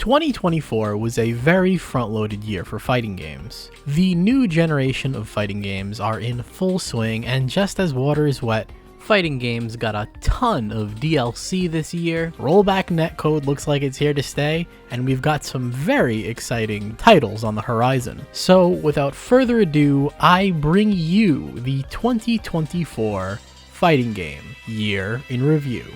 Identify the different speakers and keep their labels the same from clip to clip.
Speaker 1: 2024 was a very front-loaded year for fighting games. The new generation of fighting games are in full swing, and just as water is wet, fighting games got a ton of DLC this year, rollback netcode looks like it's here to stay, and we've got some very exciting titles on the horizon. So without further ado, I bring you the 2024 fighting game year in review.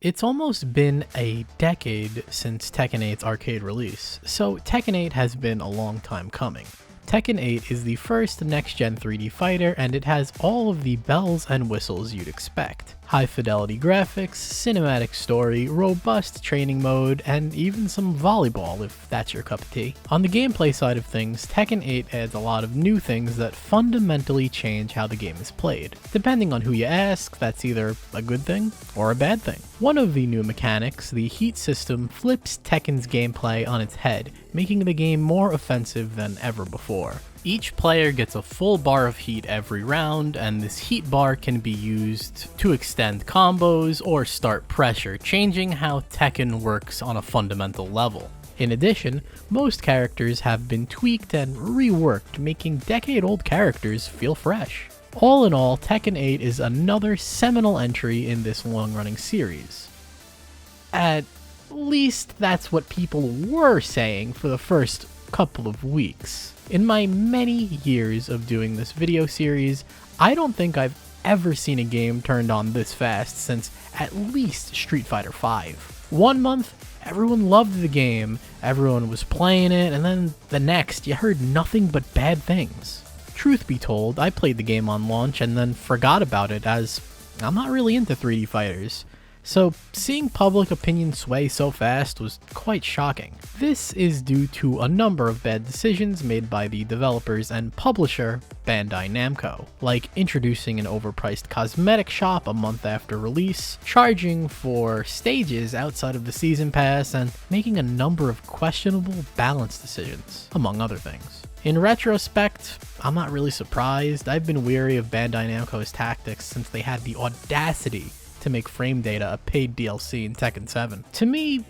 Speaker 1: It's almost been a decade since Tekken 8's arcade release, so Tekken 8 has been a long time coming. Tekken 8 is the first next-gen 3D fighter, and it has all of the bells and whistles you'd expect. High-fidelity graphics, cinematic story, robust training mode, and even some volleyball if that's your cup of tea. On the gameplay side of things, Tekken 8 adds a lot of new things that fundamentally change how the game is played. Depending on who you ask, that's either a good thing or a bad thing. One of the new mechanics, the heat system, flips Tekken's gameplay on its head, making the game more offensive than ever before. Each player gets a full bar of heat every round, and this heat bar can be used to extend combos or start pressure, changing how Tekken works on a fundamental level. In addition, most characters have been tweaked and reworked, making decade-old characters feel fresh. All in all, Tekken 8 is another seminal entry in this long-running series. At least that's what people were saying for the first couple of weeks. In my many years of doing this video series, I don't think I've ever seen a game turned on this fast since at least Street Fighter V. 1 month, everyone loved the game, everyone was playing it, and then the next, you heard nothing but bad things. Truth be told, I played the game on launch and then forgot about it as I'm not really into 3D fighters. So seeing public opinion sway so fast was quite shocking. This is due to a number of bad decisions made by the developers and publisher Bandai Namco, like introducing an overpriced cosmetic shop a month after release, charging for stages outside of the season pass, and making a number of questionable balance decisions, among other things. In retrospect, I'm not really surprised. I've been weary of Bandai Namco's tactics since they had the audacity to make frame data a paid DLC in Tekken 7. To me,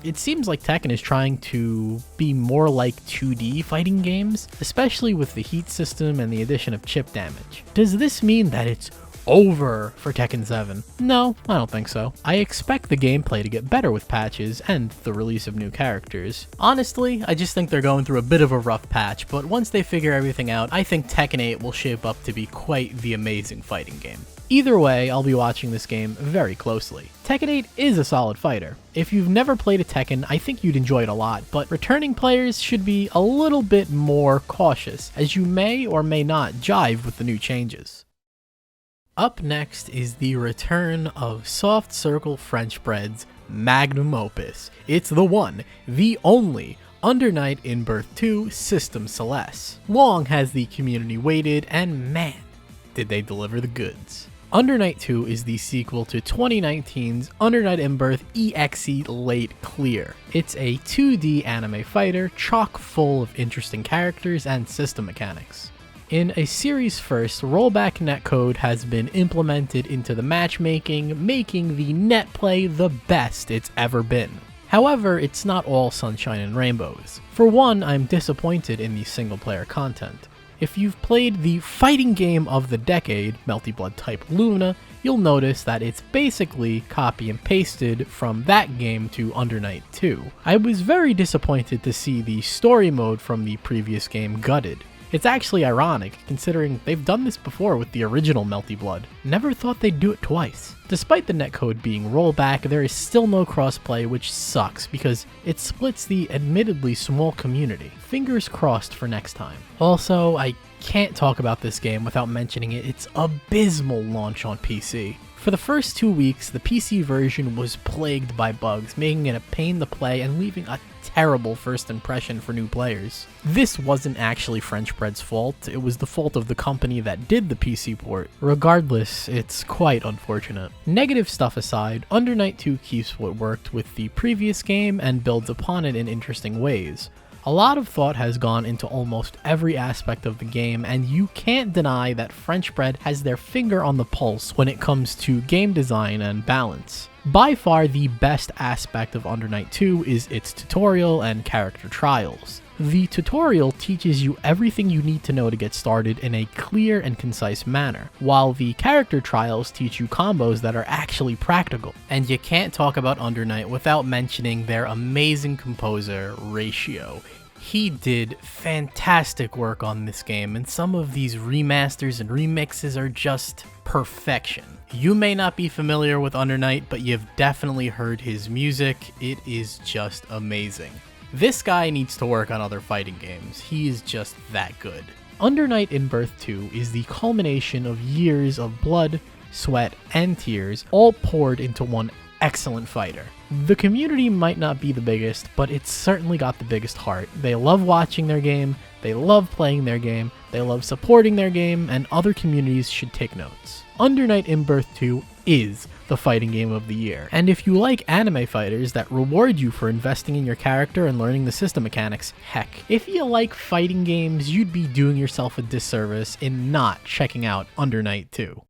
Speaker 1: it seems like Tekken is trying to be more like 2D fighting games, especially with the heat system and the addition of chip damage. Does this mean that it's over for Tekken 7? No, I don't think so. I expect the gameplay to get better with patches and the release of new characters. Honestly, I just think they're going through a bit of a rough patch, but once they figure everything out, I think Tekken 8 will shape up to be quite the amazing fighting game. Either way, I'll be watching this game very closely. Tekken 8 is a solid fighter. If you've never played a Tekken, I think you'd enjoy it a lot, but returning players should be a little bit more cautious, as you may or may not jive with the new changes. Up next is the return of Soft Circle French Bread's magnum opus. It's the one, the only, Under Night In-Birth 2 System Celeste. Long has the community waited, and man, did they deliver the goods. Under Night 2 is the sequel to 2019's Under Night In-Birth EXE Late Clear. It's a 2D anime fighter chock full of interesting characters and system mechanics. In a series first, rollback netcode has been implemented into the matchmaking, making the net play the best it's ever been. However, it's not all sunshine and rainbows. For one, I'm disappointed in the single player content. If you've played the fighting game of the decade, Melty Blood Type Luna, you'll notice that it's basically copy and pasted from that game to Under Night 2. I was very disappointed to see the story mode from the previous game gutted. It's actually ironic, considering they've done this before with the original Melty Blood. Never thought they'd do it twice. Despite the netcode being rollback, there is still no crossplay, which sucks because it splits the admittedly small community. Fingers crossed for next time. Also, I can't talk about this game without mentioning its abysmal launch on PC. For the first 2 weeks, the PC version was plagued by bugs, making it a pain to play and leaving a terrible first impression for new players. This wasn't actually French Bread's fault, it was the fault of the company that did the PC port. Regardless, it's quite unfortunate. Negative stuff aside, Under Night 2 keeps what worked with the previous game and builds upon it in interesting ways. A lot of thought has gone into almost every aspect of the game, and you can't deny that French Bread has their finger on the pulse when it comes to game design and balance. By far the best aspect of Under Night 2 is its tutorial and character trials. The tutorial teaches you everything you need to know to get started in a clear and concise manner, while the character trials teach you combos that are actually practical. And you can't talk about Under Night without mentioning their amazing composer, Ratio. He did fantastic work on this game, and some of these remasters and remixes are just perfection. You may not be familiar with Under Night, but you've definitely heard his music. It is just amazing. This guy needs to work on other fighting games. He is just that good. Under Night In-Birth 2 is the culmination of years of blood, sweat, and tears, all poured into one excellent fighter. The community might not be the biggest, but it's certainly got the biggest heart. They love watching their game, they love playing their game, they love supporting their game, and other communities should take notes. Under Night In-Birth 2 is the fighting game of the year, and if you like anime fighters that reward you for investing in your character and learning the system mechanics, heck, if you like fighting games, you'd be doing yourself a disservice in not checking out Under Night 2.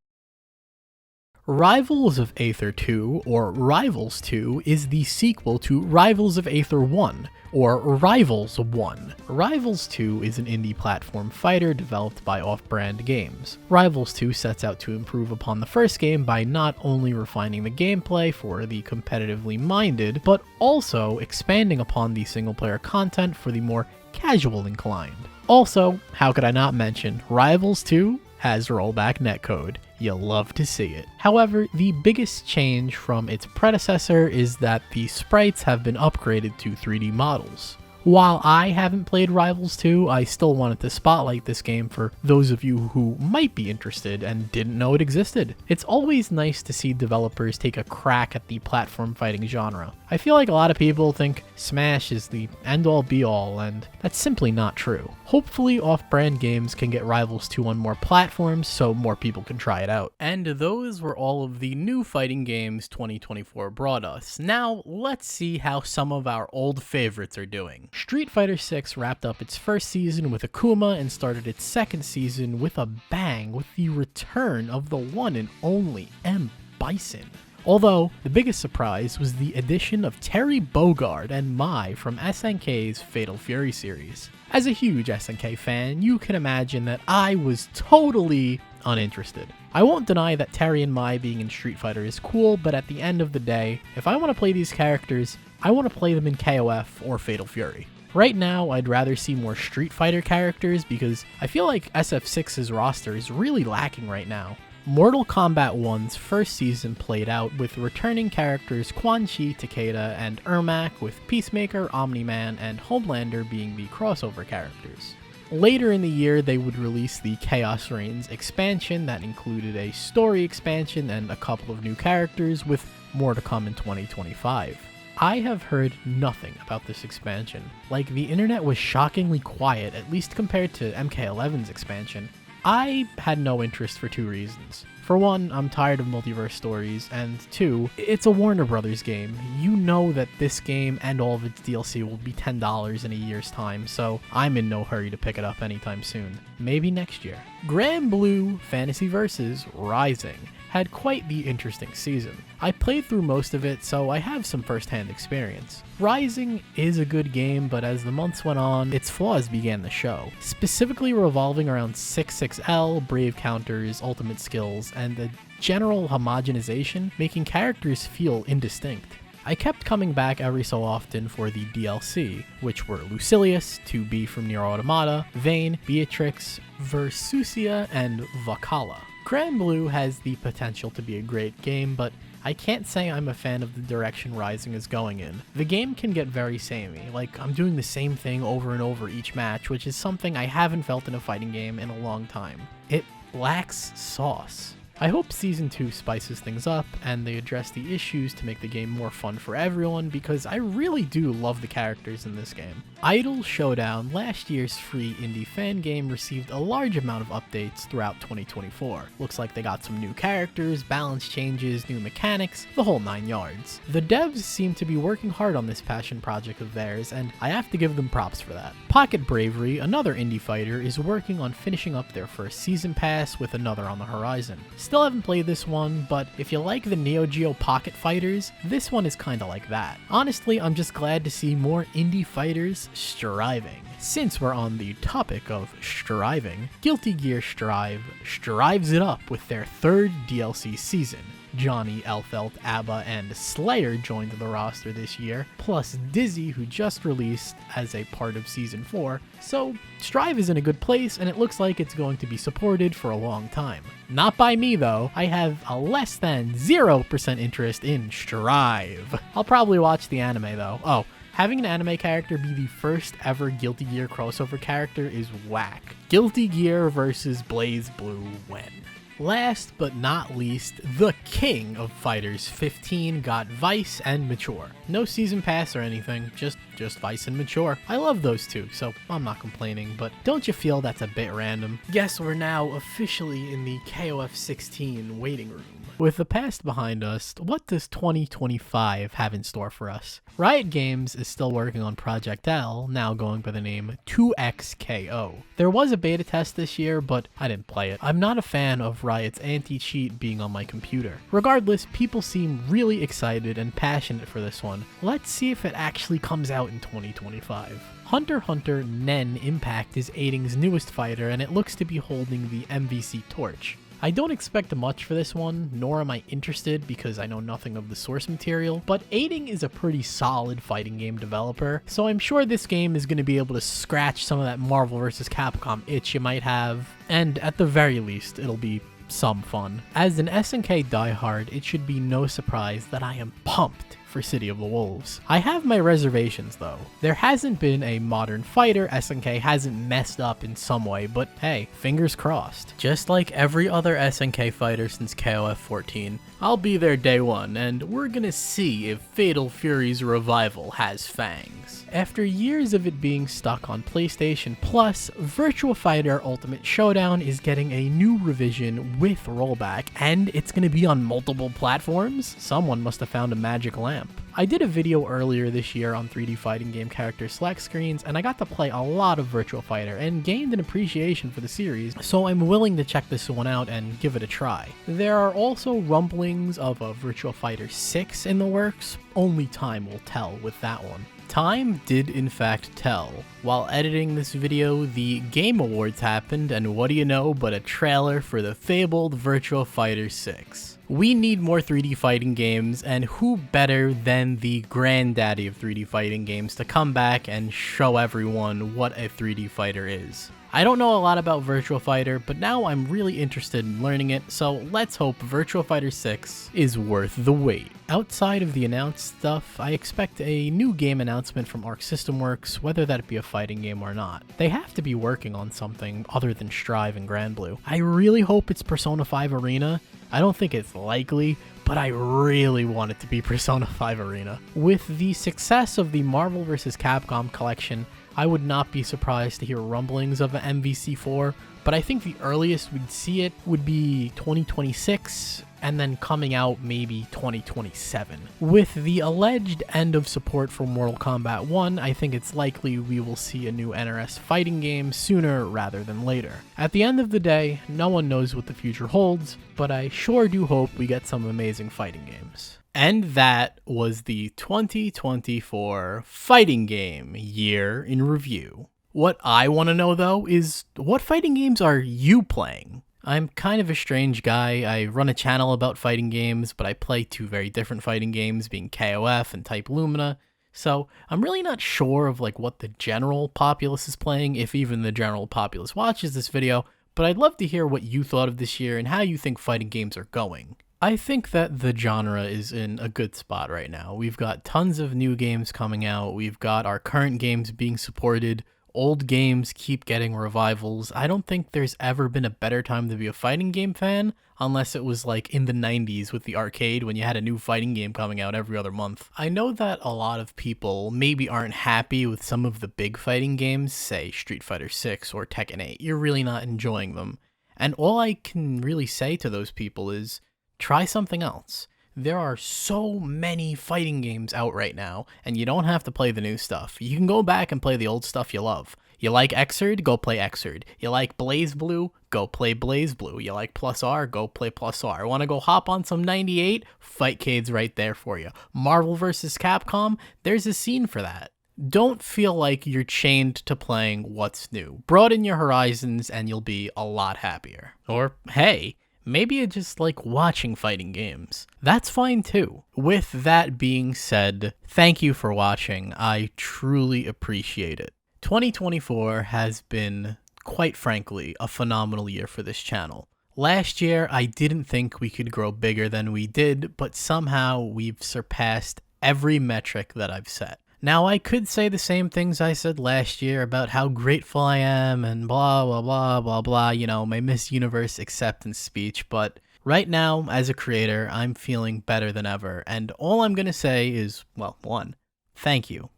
Speaker 1: Rivals of Aether 2, or Rivals 2, is the sequel to Rivals of Aether 1, or Rivals 1. Rivals 2 is an indie platform fighter developed by Off-Brand Games. Rivals 2 sets out to improve upon the first game by not only refining the gameplay for the competitively minded, but also expanding upon the single-player content for the more casual inclined. Also, how could I not mention, Rivals 2 has rollback netcode. You'll love to see it. However, the biggest change from its predecessor is that the sprites have been upgraded to 3D models. While I haven't played Rivals 2, I still wanted to spotlight this game for those of you who might be interested and didn't know it existed. It's always nice to see developers take a crack at the platform fighting genre. I feel like a lot of people think Smash is the end-all be-all, and that's simply not true. Hopefully Off-Brand Games can get Rivals 2 on more platforms so more people can try it out. And those were all of the new fighting games 2024 brought us. Now let's see how some of our old favorites are doing. Street Fighter VI wrapped up its first season with Akuma and started its second season with a bang with the return of the one and only M. Bison. Although, the biggest surprise was the addition of Terry Bogard and Mai from SNK's Fatal Fury series. As a huge SNK fan, you can imagine that I was totally uninterested. I won't deny that Terry and Mai being in Street Fighter is cool, but at the end of the day, if I want to play these characters, I want to play them in KOF or Fatal Fury. Right now, I'd rather see more Street Fighter characters because I feel like SF6's roster is really lacking right now. Mortal Kombat 1's first season played out with returning characters Quan Chi, Takeda, and Ermac, with Peacemaker, Omni-Man, and Homelander being the crossover characters. Later in the year, they would release the Chaos Reigns expansion that included a story expansion and a couple of new characters, with more to come in 2025. I have heard nothing about this expansion. Like, the internet was shockingly quiet, at least compared to MK11's expansion. I had no interest for two reasons. For one, I'm tired of multiverse stories, and two, it's a Warner Brothers game. You know that this game and all of its DLC will be $10 in a year's time, so I'm in no hurry to pick it up anytime soon. Maybe next year. Grand Blue Fantasy Versus Rising had quite the interesting season. I played through most of it, so I have some first-hand experience. Rising is a good game, but as the months went on, its flaws began to show, specifically revolving around 6-6L, brave counters, ultimate skills, and a general homogenization, making characters feel indistinct. I kept coming back every so often for the DLC, which were Lucilius, 2B from Nier Automata, Vayne, Beatrix, Versusia, and Vakala. Grand Blue has the potential to be a great game, but I can't say I'm a fan of the direction Rising is going in. The game can get very samey, like I'm doing the same thing over and over each match, which is something I haven't felt in a fighting game in a long time. It lacks sauce. I hope Season 2 spices things up, and they address the issues to make the game more fun for everyone, because I really do love the characters in this game. Idol Showdown, last year's free indie fan game, received a large amount of updates throughout 2024. Looks like they got some new characters, balance changes, new mechanics, the whole 9 yards. The devs seem to be working hard on this passion project of theirs, and I have to give them props for that. Pocket Bravery, another indie fighter, is working on finishing up their first season pass with another on the horizon. Still haven't played this one, but if you like the Neo Geo Pocket Fighters, this one is kinda like that. Honestly, I'm just glad to see more indie fighters striving. Since we're on the topic of striving, Guilty Gear Strive strives it up with their 3rd DLC season. Johnny, Elfelt, ABBA, and Slayer joined the roster this year, plus Dizzy, who just released as a part of Season 4, so Strive is in a good place, and it looks like it's going to be supported for a long time. Not by me though, I have a less than 0% interest in Strive. I'll probably watch the anime though. Oh, having an anime character be the first ever Guilty Gear crossover character is whack. Guilty Gear versus Blaze Blue when? Last but not least, the king of fighters 15 got Vice and Mature. No season pass or anything, just Vice and Mature. I love those two, so I'm not complaining, but don't you feel that's a bit random? Guess we're now officially in the KOF 16 waiting room. With the past behind us, what does 2025 have in store for us? Riot Games is still working on Project L, now going by the name 2XKO. There was a beta test this year, but I didn't play it. I'm not a fan of Riot's anti-cheat being on my computer. Regardless, people seem really excited and passionate for this one. Let's see if it actually comes out in 2025. Hunter x Hunter Nen Impact is Aiding's newest fighter, and it looks to be holding the MVC torch. I don't expect much for this one, nor am I interested because I know nothing of the source material, but Aiding is a pretty solid fighting game developer, so I'm sure this game is going to be able to scratch some of that Marvel vs. Capcom itch you might have, and at the very least, it'll be some fun. As an SNK diehard, it should be no surprise that I am pumped for City of the Wolves. I have my reservations though. There hasn't been a modern fighter SNK hasn't messed up in some way, but hey, fingers crossed. Just like every other SNK fighter since KOF 14, I'll be there day one, and we're gonna see if Fatal Fury's revival has fangs. After years of it being stuck on PlayStation Plus, Virtua Fighter Ultimate Showdown is getting a new revision with rollback, and it's gonna be on multiple platforms? Someone must have found a magic lamp. I did a video earlier this year on 3D fighting game character select screens, and I got to play a lot of Virtua Fighter and gained an appreciation for the series, so I'm willing to check this one out and give it a try. There are also rumblings of a Virtua Fighter 6 in the works. Only time will tell with that one. Time did in fact tell. While editing this video, the Game Awards happened, and what do you know but a trailer for the fabled Virtua Fighter 6. We need more 3D fighting games, and who better than the granddaddy of 3D fighting games to come back and show everyone what a 3D fighter is. I don't know a lot about Virtua Fighter, but now I'm really interested in learning it, so let's hope Virtua Fighter 6 is worth the wait. Outside of the announced stuff, I expect a new game announcement from Arc System Works, whether that be a fighting game or not. They have to be working on something other than Strive and Granblue. I really hope it's Persona 5 Arena. I don't think it's likely, but I really want it to be Persona 5 Arena. With the success of the Marvel vs. Capcom collection, I would not be surprised to hear rumblings of an MVC4, but I think the earliest we'd see it would be 2026, and then coming out maybe 2027. With the alleged end of support for Mortal Kombat 1, I think it's likely we will see a new NRS fighting game sooner rather than later. At the end of the day, no one knows what the future holds, but I sure do hope we get some amazing fighting games. And that was the 2024 fighting game year in review. What I want to know though is, what fighting games are you playing? I'm kind of a strange guy. I run a channel about fighting games, but I play two very different fighting games, being KOF and Type Lumina. So I'm really not sure of what the general populace is playing, if even the general populace watches this video, but I'd love to hear what you thought of this year and how you think fighting games are going. I think that the genre is in a good spot right now. We've got tons of new games coming out. We've got our current games being supported. Old games keep getting revivals. I don't think there's ever been a better time to be a fighting game fan, unless it was in the 90s with the arcade when you had a new fighting game coming out every other month. I know that a lot of people maybe aren't happy with some of the big fighting games, say Street Fighter 6 or Tekken 8. You're really not enjoying them. And all I can really say to those people is, try something else. There are so many fighting games out right now, and you don't have to play the new stuff. You can go back and play the old stuff you love. You like XIII? Go play XIII. You like Blaze Blue? Go play Blaze Blue. You like Plus R? Go play Plus R. Want to go hop on some 98? Fightcade's right there for you. Marvel vs. Capcom? There's a scene for that. Don't feel like you're chained to playing what's new. Broaden your horizons and you'll be a lot happier. Or, hey, maybe you just like watching fighting games. That's fine too. With that being said, thank you for watching. I truly appreciate it. 2024 has been, quite frankly, a phenomenal year for this channel. Last year, I didn't think we could grow bigger than we did, but somehow we've surpassed every metric that I've set. Now, I could say the same things I said last year about how grateful I am and blah, blah, blah, blah, blah, you know, my Miss Universe acceptance speech, but right now, as a creator, I'm feeling better than ever, and all I'm gonna say is, well, 1, thank you,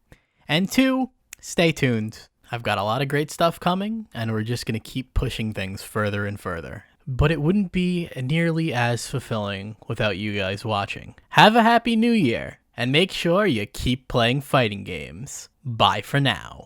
Speaker 1: and 2, stay tuned. I've got a lot of great stuff coming, and we're just gonna keep pushing things further and further. But it wouldn't be nearly as fulfilling without you guys watching. Have a happy new year, and make sure you keep playing fighting games. Bye for now.